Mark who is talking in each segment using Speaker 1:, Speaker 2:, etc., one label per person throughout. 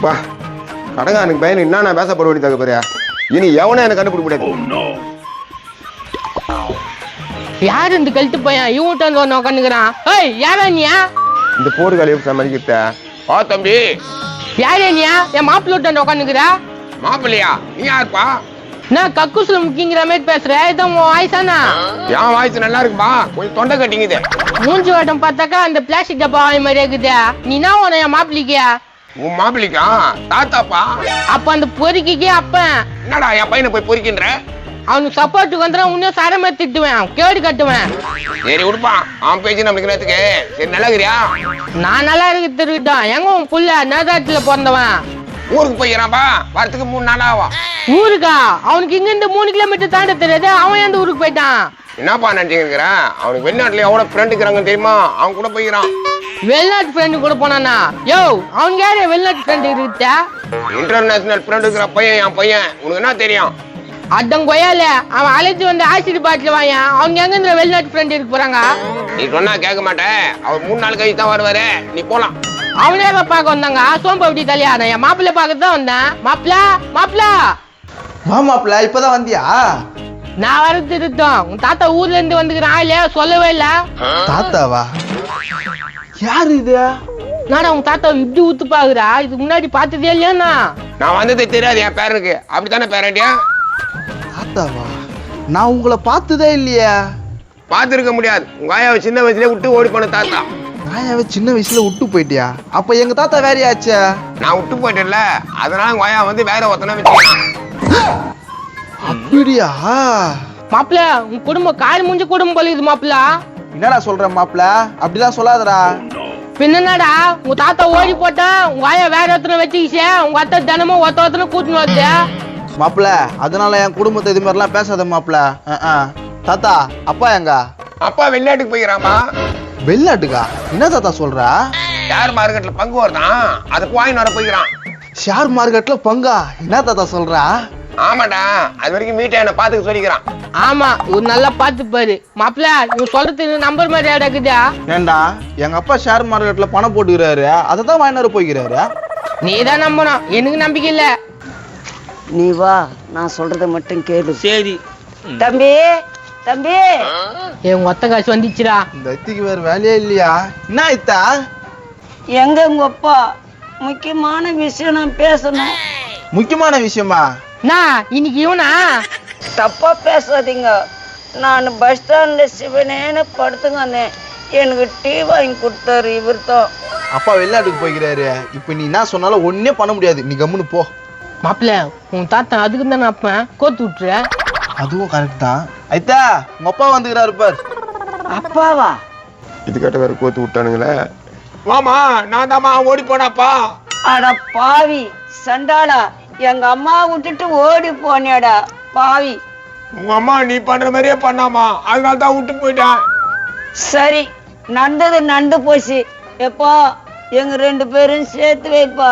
Speaker 1: வா கடங்கானுக்கு பையன் என்ன நான் பேசப்பட வேண்டி தக்க போறியா இனி எவனே எனக்கு கண்டுபிடிக்க முடியாது.
Speaker 2: யாரு இந்த கழுத்து பையன் இவன்ட்டு வந்து உட்காந்துக்கிறான்? ஏய் யாரா நீயா?
Speaker 1: இந்த போர்க்காலியை சமாளிக்கிட்ட வா தம்பி.
Speaker 2: யாரே நீயா? என் மாப்பிள்ளை உட்காந்துக்கிறா.
Speaker 1: மாப்பிள்ளையா? நீ யாருப்பா?
Speaker 2: நான் கக்கூசுல முக்கிங்கிற மாதிரி பேசுறேன். இதான் உன் வாய்ஸானா?
Speaker 1: என் வாய்ஸ் நல்லா இருக்குப்பா, கொஞ்சம் தொண்டை கட்டிங்குது.
Speaker 2: மூஞ்சி வட்டம் பார்த்தாக்கா அந்த பிளாஸ்டிக் டப்பா வாங்கி மாதிரி இருக்குது. நீனா உன என் மாப்பிள்ளைக்கியா?
Speaker 1: உன் மாப்பிள்ளைக்கா? தாத்தாப்பா.
Speaker 2: அப்ப அந்த பொறுக்கிக்கே அப்பன்.
Speaker 1: என்னடா என் பையனை போய் பொறிக்கின்ற?
Speaker 2: அவனுக்கு சப்போர்ட்டுக்கு வந்துடும். இன்னும் சரமே திட்டுவேன், கேடு கட்டுவேன்.
Speaker 1: சரி விடுப்பான், அவன் பேச்சு நம்மளுக்கு நேரத்துக்கு. சரி நல்லா இருக்கிறியா?
Speaker 2: நான் நல்லா இருக்கு திருவிட்டான். எங்க உன் புள்ள நேதாத்துல பிறந்தவன்?
Speaker 1: ஊருக்கு போய்க்கிறான்பா, வரத்துக்கு 3 நாள் ஆகும்.
Speaker 2: ஊருக்கா? அவனுக்கு இங்க இருந்து 3 கிலோமீட்டர் தாண்ட தெரியாது. அவன் எந்த ஊருக்கு போயிட்டான்?
Speaker 1: என்னப்பா நினைச்சுக்கிறேன், அவனுக்கு வெளிநாட்டுல எவ்வளவு ஃப்ரெண்ட் இருக்கிறாங்க தெரியுமா? அவன் கூட போய்க்கிறான்.
Speaker 2: வெளிநாட்டு ஃப்ரெண்டு கூட போனானா? யோ அவனுக்கு யாரு வெளிநாட்டு ஃப்ரெண்டு இருக்கா?
Speaker 1: இன்டர்நேஷனல் ஃப்ரெண்ட் இருக்கிற பையன் என் பையன். உனக்கு என்ன தெரியும்?
Speaker 2: அதான் கொய்யால அவன் அழைச்சி வந்து ஆசிட் பாட்டில் வாயன். அவங்க எங்க இந்த வெளிநாட்டு ஃப்ரெண்ட் இருக்க போறாங்க?
Speaker 1: நீ சொன்னா கேட்க மாட்டேன். அவர் 3 நாள் கழிச்சு தான் வருவாரு. நீ போலாம்.
Speaker 2: அவனே பார்க்க வந்தாங்க சோம்பு அப்படி தலையா? நான் என் மாப்பிள்ளை பார்க்க தான் வந்தேன். மாப்பிள்ள
Speaker 3: மாப்பிள்ள இப்பதான் வந்தியா?
Speaker 2: நான் வரது இருந்தோம். உன் தாத்தா ஊர்ல இருந்து வந்துக்கிறான் இல்லையா? சொல்லவே இல்ல.
Speaker 3: தாத்தாவா? யாரு இது?
Speaker 2: நாடா உங்க தாத்தா இப்படி ஊத்து பாக்குறா? இதுக்கு முன்னாடி பார்த்ததே இல்லையாண்ணா?
Speaker 1: நான் வந்ததே தெரியாது என் பேரனுக்கு. அப்படித்தானே பேரண்டியா?
Speaker 3: தாத்தாவா? நான் உங்களை பார்த்ததே இல்லையா?
Speaker 1: பார்த்துருக்க முடியாது. உங்க ஆயாவை சின்ன வயசுல விட்டு ஓடி போன தாத்தா.
Speaker 3: ஆயாவை சின்ன வயசுல விட்டு போயிட்டியா? அப்ப எங்க தாத்தா வேறையாச்சா?
Speaker 1: நான் விட்டு போயிட்டேன்ல, அதனால உங்க ஆயா வந்து வேற ஒருத்தனை வச்சுக்கலாம்.
Speaker 3: அப்படியா?
Speaker 2: மாப்பிள்ள உன் குடும்பம் கால் மூஞ்சி குடும்பம் போல இது. மாப்பிள்ள
Speaker 3: என்னடா சொல்ற மாப்பிள்ள? அப்படிலாம் சொல்லாதடா.
Speaker 2: பின்னடா உங்க தாத்தா ஓடி போட்டான். உங்க ஆயா வேற ஒருத்தனை வச்சுக்கிச்சே. உங்க அத்தை தினமும் ஒருத்தனை கூட்டின்னு வந்து.
Speaker 3: மாப்பிள்ள அதனால என் குடும்பத்தை இது மாதிரிலாம் பேசாத மாப்பிள்ள. தாத்தா அப்பா எங்க?
Speaker 1: அப்பா வெளிநாட்டுக்கு போய்க்கிறாமா.
Speaker 3: வெளிநாட்டுக்கா? என்ன தாத்தா சொல்ற?
Speaker 1: ஷேர் மார்க்கெட்ல பங்கு வருதான், அதுக்கு வாங்கிட்டு வர போய்க்கிறான்.
Speaker 3: ஷேர் மார்க்கெட்ல பங்கா? என்ன தாத்தா சொல்ற?
Speaker 1: ஆமாடா, அது வரைக்கும் வீட்டை என்ன பாத்துக்க சொல்லிக்கிறான்.
Speaker 2: ஆமா இவரு நல்லா பாத்துப்பாரு. மாப்பிள்ள இவன் சொல்றது நம்பர் மாதிரி நடக்குதா?
Speaker 3: ஏண்டா எங்க அப்பா ஷேர் மார்க்கெட்ல பணம் போட்டுக்கிறாரு, அதை தான் வாங்கிட்டு போய்க்கிறாரு.
Speaker 2: நீதான் நம்பணும், எனக்கு நம்பிக்கை இல்ல.
Speaker 4: நீ வா, நான் சொல்றத மட்டும் கேளு.
Speaker 2: சரி
Speaker 4: தம்பி தம்பி.
Speaker 2: என் ஒத்த காசு வந்துச்சுடா.
Speaker 3: இந்த அத்திக்கு வேற வேலையே இல்லையா? என்ன இத்தா?
Speaker 4: எங்க உங்க அப்பா? முக்கியமான விஷயம் நான் பேசணும்.
Speaker 3: முக்கியமான விஷயமா?
Speaker 2: நான் இன்னைக்கு இவனா?
Speaker 4: தப்பா பேசாதீங்க. நான் பஸ் ஸ்டாண்ட்ல சிவனேன்னு படுத்துங்க. எனக்கு டீ வாங்கி கொடுத்தாரு இவர் தான்.
Speaker 3: அப்பா வெளிநாட்டுக்கு போய்க்கிறாரு. இப்ப நீ என்ன சொன்னாலும் ஒன்னே பண்ண முடியாது. நீ கம்முன்னு போ.
Speaker 2: மாப்பிள்ள உன் தாத்தா அதுக்கு தானே அப்பன் கோத்து விட்டுற.
Speaker 3: அதுவும் கரெக்ட் தான். ஐத்தா உங்க அப்பா வந்துக்கிறாரு பார்.
Speaker 4: அப்பாவா?
Speaker 1: இது கேட்ட வேற கோத்து விட்டானுங்களே. மாமா நான் தாமா ஓடி போனாப்பா.
Speaker 4: அட பாவி சண்டாளா, எங்க அம்மா விட்டுட்டு ஓடி போனேடா பாவி.
Speaker 1: உங்க அம்மா நீ பண்ற மாதிரியே பண்ணாமா, அதனால தான் விட்டு போயிட்டேன்.
Speaker 4: சரி நடந்தது நடந்து போச்சு. எப்பா எங்க 2 பேரும் சேர்த்து வைப்பா.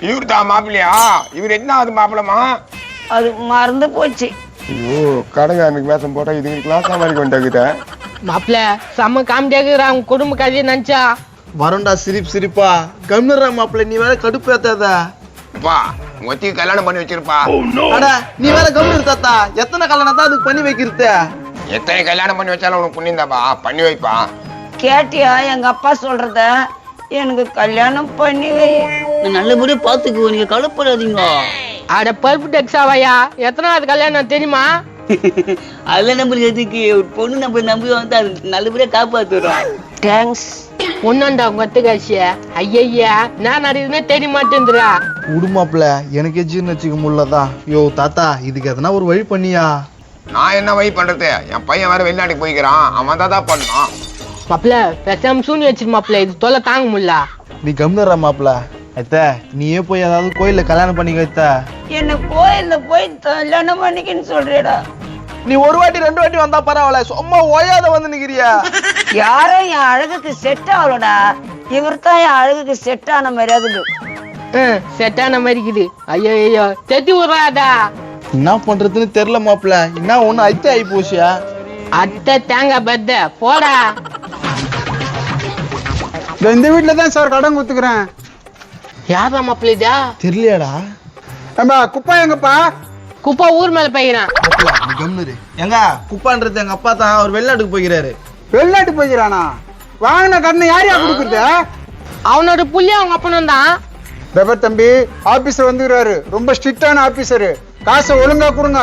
Speaker 1: இவரு தான் மாப்பிள்ளையா? இவர் என்னாவது மாப்பிளமா?
Speaker 4: அது மறந்து போச்சு.
Speaker 1: ஐயோ கடங்காரனுக்கு வேஷம் போட்டா இதுங்களுக்குலாம் சமாளிக்க வேண்டியது.
Speaker 2: மாப்பிள்ள செம்ம காமெடியா உங்க குடும்ப கதையை நினைச்சா.
Speaker 3: வரண்டா சிரிப்பா. கம்னரா மாப்பிள்ள, நீ வேற கடுப்பேத்தாத.
Speaker 1: அப்பா ஒத்திக்கு கல்யாணம் பண்ணி வச்சிருப்பா.
Speaker 3: அடா நீ வேற கம்னு தாத்தா. எத்தனை கல்யாணம் தான் அதுக்கு பண்ணி வைக்கிறது?
Speaker 1: எத்தனை கல்யாணம் பண்ணி வச்சாலும் உனக்கு புண்ணியந்தாப்பா, பண்ணி வைப்பா.
Speaker 4: கேட்டியா எங்க அப்பா சொல்றத? எனக்கு கல்யாணம் பண்ணி வை.
Speaker 5: நல்லபடியா பாத்துக்குவோம், நீங்க கவலைப்படாதீங்க.
Speaker 2: அட பருப்பு டெக்ஸாவையா? எத்தனாவது கல்யாணம் தெரியுமா?
Speaker 5: அதெல்லாம் நம்மளுக்கு எதுக்கு? ஒரு பொண்ணு நம்ம நம்பி வந்து அது நல்லபடியா காப்பாத்துறோம்.
Speaker 4: தேங்க்ஸ்.
Speaker 2: ஒன்னாண்டா உங்க அத்தை காசிய. ஐயா நான் நடக்குதுன்னே தெரிய மாட்டேன்றா.
Speaker 3: உடுமாப்ல எனக்கு ஜீர்ணம் வச்சுக்க முடியலதான். யோ தாத்தா இதுக்கு எதனா ஒரு வழி பண்ணியா?
Speaker 1: நான் என்ன வழி பண்றது? என் பையன் வேற வெளிநாட்டுக்கு போய்க்கிறான், அவன் தான் பண்ணான்.
Speaker 2: மாப்பிள்ள பேசாம சூனி வச்சிரு மாப்பிள்ள, இது தொல்லை தாங்க முடியல.
Speaker 3: நீ கம்னரா மாப்பிள்ள. அத்த நீயே போய் ஏதாவது கோயில்ல கல்யாணம் பண்ணிக்க. அத்த
Speaker 4: என்ன கோயில்ல போய் கல்யாணம் பண்ணிக்கின்னு சொல்றேடா.
Speaker 3: நீ ஒரு வாட்டி 2 வாட்டி வந்தா பரவாயில்ல, சும்மா ஓயாத வந்து நிக்கிறியா?
Speaker 4: யாரும் என் அழகுக்கு செட் ஆகலடா. இவர் தான் என் அழகுக்கு செட் ஆன மாதிரி ஆகுது.
Speaker 2: செட்டான மாதிரி இருக்குது. ஐயோ தெத்தி விடுறாதா.
Speaker 3: என்ன பண்றதுன்னு தெரியல மாப்பிள்ள. என்ன ஒண்ணு அத்தை ஆகி போச்சியா?
Speaker 2: அத்தை தேங்காய் பத்த போடா.
Speaker 6: இந்த வீட்டுல தான் சார் கடன் கொடுத்துக்கிறேன்.
Speaker 2: யாரா மாப்பிள்ள இதா?
Speaker 3: தெரியலையாடா?
Speaker 6: ஏம்பா குப்பா எங்கப்பா?
Speaker 2: குப்பை ஊர் மேல போய்கிறான்.
Speaker 3: எங்க குப்பான்றது எங்க அப்பா தான், அவர் வெளிநாட்டுக்கு போய்கிறாரு.
Speaker 6: வெளிநாட்டு போய்க்கிறானா? வாங்கின கடனை யாரையா கொடுக்குறது?
Speaker 2: அவனோட புள்ளி அவங்க அப்பனும் தான்.
Speaker 6: பிரபர் தம்பி ஆபீசர் வந்துக்கிறாரு, ரொம்ப ஸ்ட்ரிக்டான ஆபீசரு, காசை ஒழுங்கா கொடுங்க.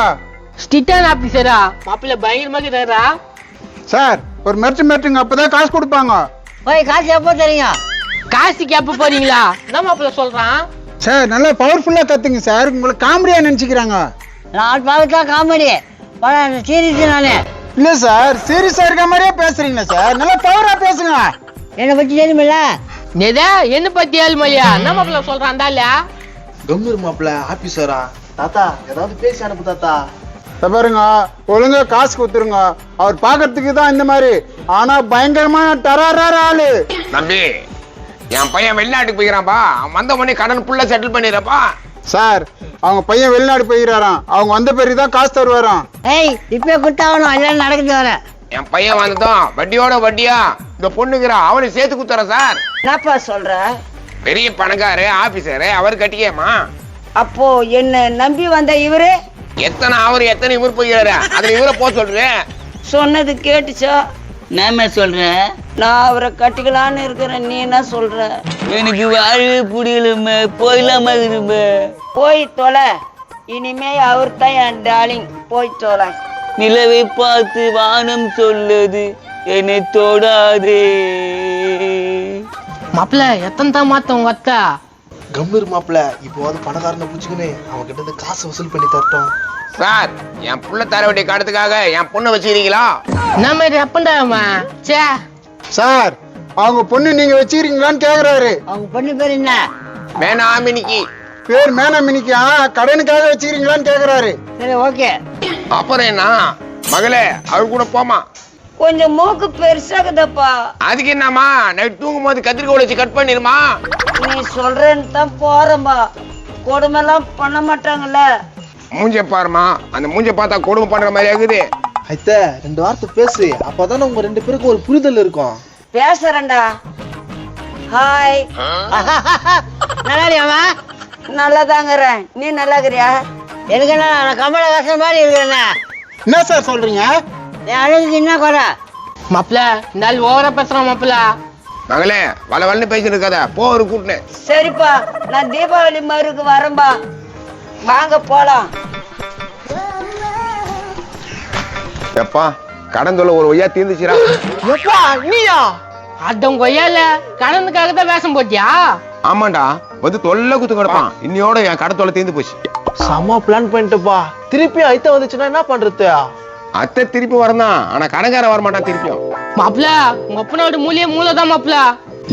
Speaker 2: ஸ்டிட்டான ஆபீசரா? மாப்பிள்ள பயங்கரமா இருக்கிறாரா?
Speaker 6: சார் ஒரு மிரட்டுங்க, அப்பதான் காசு கொடுப்பாங்க.
Speaker 4: போய் காசு எப்போ தரீங்க?
Speaker 2: காசுக்கு எப்ப போறீங்களா? என்ன மாப்பிள்ள சொல்றான்?
Speaker 6: சார் நல்லா பவர்ஃபுல்லா கத்துங்க சார், உங்களை காமெடியா நினைச்சுக்கிறாங்க.
Speaker 4: நான் பார்த்தா காமெடி சீரியஸ் நானே.
Speaker 6: இல்ல சார் சீரியஸா இருக்க மாதிரியே பேசுறீங்களா சார்? நல்லா பவரா பேசுங்க.
Speaker 4: என்னை பத்தி தெரியுமில்ல?
Speaker 2: என்ன பத்தி ஏழ்மையா? என்ன மாப்பிள்ள சொல்றான்? அந்தால
Speaker 3: கம்முரு மாப்பிள்ள ஆபீசரா. தாத்தா ஏதாவது பேசி அனுப்பு தாத்தா.
Speaker 6: பாருங்க ஒழுங்கா காசு கொடுத்துருங்க. அவர் பாக்கிறதுக்கு தான் இந்த மாதிரி, ஆனா பயங்கரமான டராரார ஆளு.
Speaker 1: தம்பி என் பையன் வெளிநாட்டுக்கு போய்க்கிறான்ப்பா, அவன் வந்த உடனே கடன் ஃபுல்லா செட்டில் பண்ணிடுறப்பா.
Speaker 6: சார் அவங்க பையன் வெளிநாடு போயிடறாராம், அவங்க வந்த பிறகு தான் காசு தருவாராம்.
Speaker 4: ஏய் இப்பயே குத்தாகணும், எல்லாம் நடக்குது வர.
Speaker 1: என் பையன் வந்ததும் வட்டியோட வட்டியா இந்த பொண்ணுங்கிறா அவனுக்கு சேர்த்து குத்துறேன் சார்.
Speaker 4: என்னப்பா சொல்ற?
Speaker 1: பெரிய பணக்காரு ஆபீசரு, அவர் கட்டிக்கேமா.
Speaker 4: அப்போ என்ன நம்பி வந்த இவரு
Speaker 1: எத்தனை இவர் போய்கிறாரு, அதுல இவரை போக சொல்றேன்.
Speaker 4: சொன்னது கேட்டுச்சா?
Speaker 5: நான் சொல்றேன்,
Speaker 4: நான் அவரை கட்டிக்கலான்னு இருக்கிறேன், நீ என்ன சொல்ற?
Speaker 5: எனக்கு வாழவே புரியலம்மா, போயிடலாமா இருக்குமே.
Speaker 4: போய் தொலை, இனிமே அவர் தான் என் டார்லிங், போய் தொலை.
Speaker 5: நிலவை பார்த்து வானம் சொல்லுது என்னை தொடாதே.
Speaker 2: மாப்பிள்ள எத்தனை தான் மாத்த உங்க அத்தா?
Speaker 3: கம்முரு மாப்பிள்ள இப்போ பணக்காரனை பிடிச்சிக்கின்னு அவன் கிட்ட இருந்து காசு வசூல் பண்ணி தரட்டும்.
Speaker 1: சார் என் புள்ள தர வேண்டிய காரணத்துக்காக என் பொண்ணை வச்சுக்கிறீங்களா?
Speaker 2: என்ன மாதிரி அப்பண்டா அவன்? சே
Speaker 6: சார் அவங்க பொண்ணு நீங்க வச்சுக்கிறீங்களான்னு கேக்குறாரு.
Speaker 4: அவங்க பொண்ணு பேர் என்ன?
Speaker 1: மேனாமினிக்கு.
Speaker 6: பேர் மேனமினிக்கா? கடனுக்காக வச்சுக்கிறீங்களான்னு கேக்குறாரு.
Speaker 4: சரி ஓகே.
Speaker 1: அப்புறம் என்ன மகளே, அவள் கூட போமா.
Speaker 4: கொஞ்சம் மூக்கு பெருசாகுதப்பா.
Speaker 1: அதுக்கு என்னம்மா, நைட் தூங்கும் போது கத்திரிக்கோள் வச்சு கட் பண்ணிருமா.
Speaker 4: நீ சொல்றேன்னு தான் போறேன்பா, கொடுமைலாம் பண்ண மாட்டாங்கல்ல.
Speaker 1: மூஞ்ச பாருமா, அந்த மூஞ்ச பார்த்தா கொடுமை பண்ற மாதிரி ஆகுது.
Speaker 3: ஐத்த 2 வார்த்தை பேசு, அப்பதானே உங்க 2 பேருக்கும் ஒரு புரிதல் இருக்கும்.
Speaker 4: பேசுறேன்டா. ஹாய்.
Speaker 2: நல்லா இருக்கியாமா?
Speaker 4: நல்லாதாங்கிறேன், நீ நல்லா இருக்கிறியா? எனக்கு என்ன, நான் கமலஹாசன் மாதிரி இருக்கிறேன்னா?
Speaker 6: என்ன சார் சொல்றீங்க?
Speaker 4: என் அழகுக்கு என்ன குறை?
Speaker 2: மாப்பிள்ள இந்த ஆள் ஓவரா பேசுறான் மாப்பிள்ள.
Speaker 1: மகளே வளவல்னு பேசிட்டு இருக்காத, போ ஒரு கூட்டினேன்.
Speaker 4: சரிப்பா, நான் தீபாவளி மருக்கு வரேன்பா, வாங்க போலாம்.
Speaker 1: எப்பா கடன் தொல்லை ஒரு ஒய்யா தீர்ந்துச்சுரா.
Speaker 2: எப்பா நீயா? அடம் கொய்யால கடனுக்காக தான் வேஷம் போட்டியா?
Speaker 1: ஆமாண்டா, வந்து தொல்லை குத்து கிடப்பான். இன்னையோட என் கடன் தொல்லை தீர்ந்து போச்சு.
Speaker 3: செம்ம பிளான் பண்ணிட்டுப்பா. திருப்பி ஐத்த வந்துச்சுன்னா என்ன பண்றது?
Speaker 1: அத்தை திருப்பி வரதான், ஆனா கடைக்கார வரமாட்டான் திருப்பியும்.
Speaker 2: மாப்பிள்ள உங்க அப்பனோட மூலதான் மாப்பிள்ள.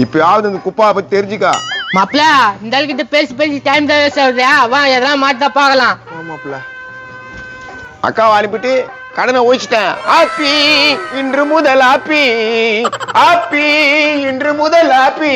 Speaker 1: இப்பயாவது இந்த குப்பா பத்தி தெரிஞ்சுக்கா.
Speaker 2: மாப்பிள்ள இந்த ஆள்கிட்ட பேசி பேசி டைம் தான் வேஸ்ட் ஆகுதா? வா எதனா மாட்டா பாக்கலாம்.
Speaker 3: ஆமாப்ல.
Speaker 1: அக்காவை அனுப்பிட்டு கடனை ஒழிச்சிட்டேன். ஆப்பி இன்று முதல் ஆப்பி, ஆப்பி இன்று முதல் ஆப்பி,